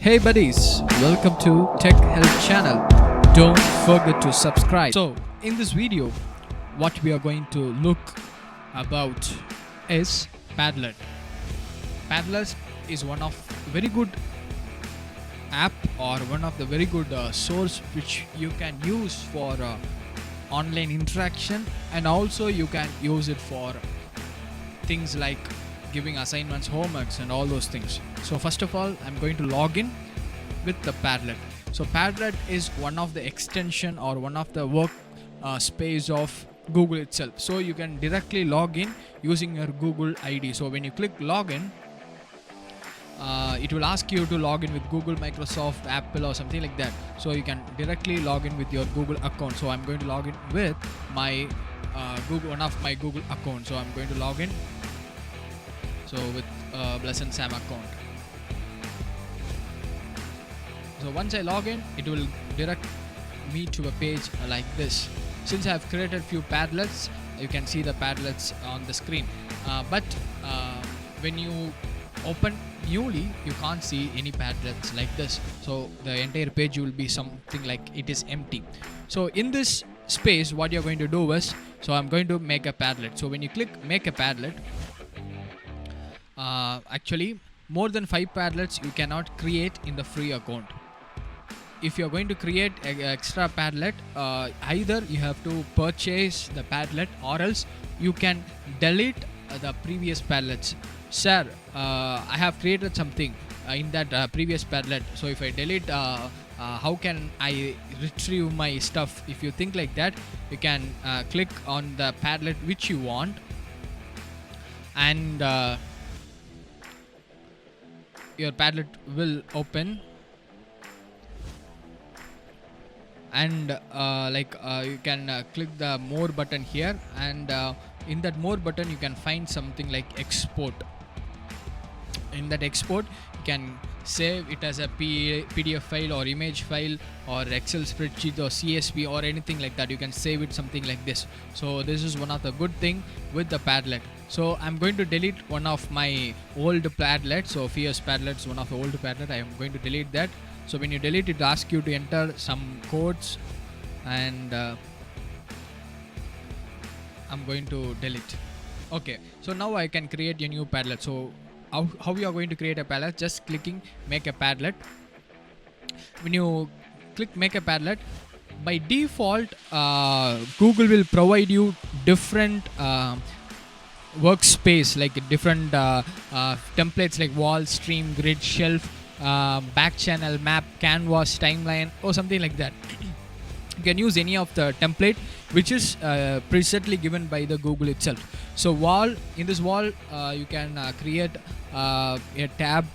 Hey buddies, welcome to Tech Help channel. Don't forget to subscribe. So, in this video, what we are going to look about is Padlet. Padlet is one of very good app or one of the very good source which you can use for online interaction, and also you can use it for things like giving assignments, homeworks, and all those things. So first of all, I'm going to log in with the Padlet. So Padlet is one of the extension or one of the work space of Google itself. So you can directly log in using your Google ID. So when you click login, it will ask you to log in with Google, Microsoft, Apple, or something like that. So you can directly log in with your Google account. So I'm going to log in with my Google, one of my Google account. So I'm going to log in. So with Bless and Sam account. So once I log in, it will direct me to a page like this. Since I have created few Padlets, you can see the Padlets on the screen. But when you open newly, you can't see any Padlets like this. So the entire page will be something like it is empty. So in this space, what you're going to do is, so I'm going to make a Padlet. So when you click make a Padlet, actually more than 5 Padlets you cannot create in the free account. If you're going to create an extra Padlet, either you have to purchase the Padlet or else you can delete the previous Padlets. Sir, I have created something in that previous Padlet, so if I delete, how can I retrieve my stuff? If you think like that, you can click on the Padlet which you want, and your Padlet will open, and you can click the more button here, and in that more button you can find something like export. In that export, you can save it as a PDF file or image file or Excel spreadsheet or CSV or anything like that. You can save it something like this. So this is one of the good thing with the Padlet. So I'm going to delete one of my old Padlet. So Fierce Padlet's one of the old Padlet. I am going to delete that. So when you delete it, asks you to enter some codes, and I'm going to delete. Okay, so now I can create a new Padlet. So how you are going to create a Padlet? Just clicking make a Padlet. When you click make a Padlet, by default Google will provide you different workspace, like different templates like wall, stream, grid, shelf, back channel, map, canvas, timeline, or something like that. You can use any of the template which is presetly given by the Google itself. So wall, in this wall you can create a tab.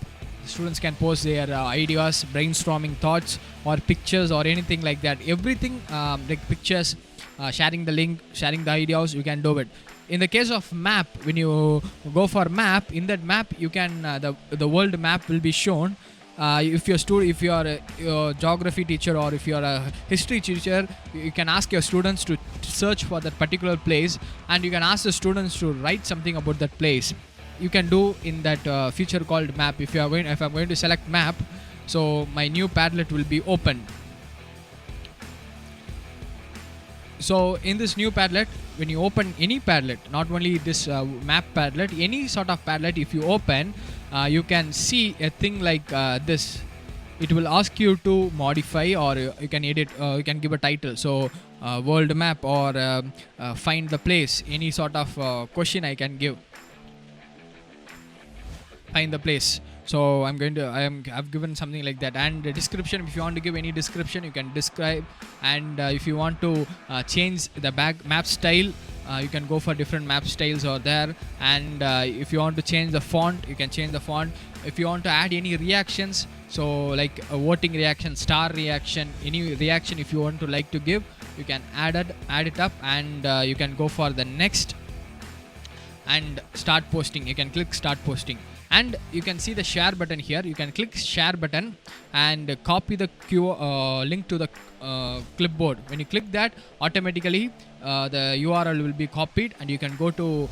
Students can post their ideas, brainstorming thoughts, or pictures, or anything like that. Everything like pictures, sharing the link, sharing the ideas, you can do it. In the case of map, when you go for map, in that map you can the world map will be shown. If you are a geography teacher, or if you are a history teacher, you can ask your students to search for that particular place, and you can ask the students to write something about that place. You can do in that feature called map. If I'm going to select map, so my new Padlet will be open. So in this new Padlet, when you open any Padlet, not only this map Padlet, any sort of Padlet, if you open, you can see a thing like this. It will ask you to modify, or you can edit, you can give a title. So world map, or find the place, any sort of question I can give. Find the place. So I've given something like that. And the description, if you want to give any description, you can describe. And if you want to change the map style, you can go for different map styles are there. And if you want to change the font, you can change the font. If you want to add any reactions, so like a voting reaction, star reaction, any reaction if you want to like to give, you can add it up, and you can go for the next and start posting. You can click start posting, and you can see the share button here. You can click share button and copy the link to the clipboard. When you click that, automatically the URL will be copied, and you can go to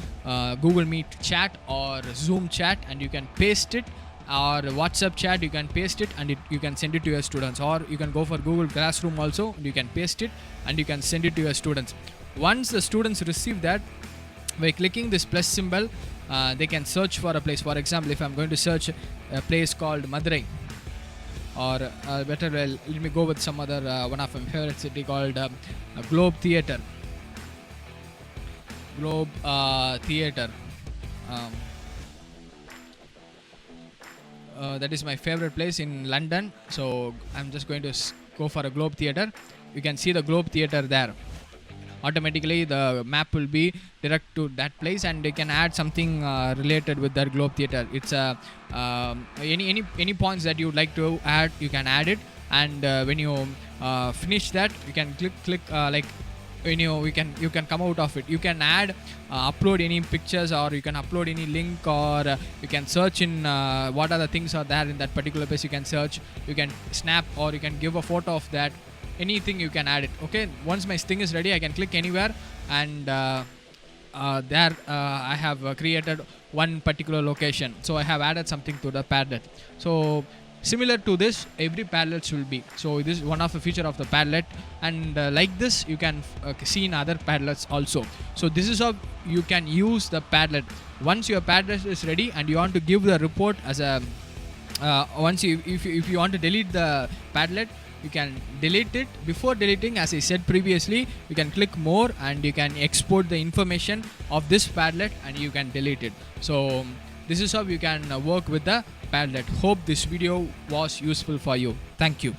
Google Meet chat or Zoom chat, and you can paste it or WhatsApp chat, you can paste it and you can send it to your students, or you can go for Google Classroom also, you can paste it and you can send it to your students. Once the students receive that, by clicking this plus symbol, they can search for a place. For example, if I'm going to search a place called Madurai, or better, well, let me go with some other one of my favorite city called Globe Theatre. Globe Theatre. That is my favorite place in London. So I'm just going to go for a Globe Theatre. You can see the Globe Theatre there. Automatically the map will be direct to that place, and you can add something related with that Globe Theatre. It's any points that you would like to add, you can add it, and when you finish that, you can click like when you can come out of it. You can add upload any pictures, or you can upload any link, or you can search in what are the things are there in that particular place. You can search, you can snap, or you can give a photo of that. Anything you can add it. Okay, once my thing is ready, I can click anywhere, and there I have created one particular location. So I have added something to the Padlet. So similar to this, every Padlets will be. So this is one of the feature of the Padlet, and like this you can see in other Padlets also. So this is how you can use the Padlet. Once your Padlet is ready and you want to give the report as a if you want to delete the Padlet, you can delete it. Before deleting, as I said previously, you can click more and you can export the information of this Padlet and you can delete it. So this is how you can work with the Padlet. Hope this video was useful for you. Thank you.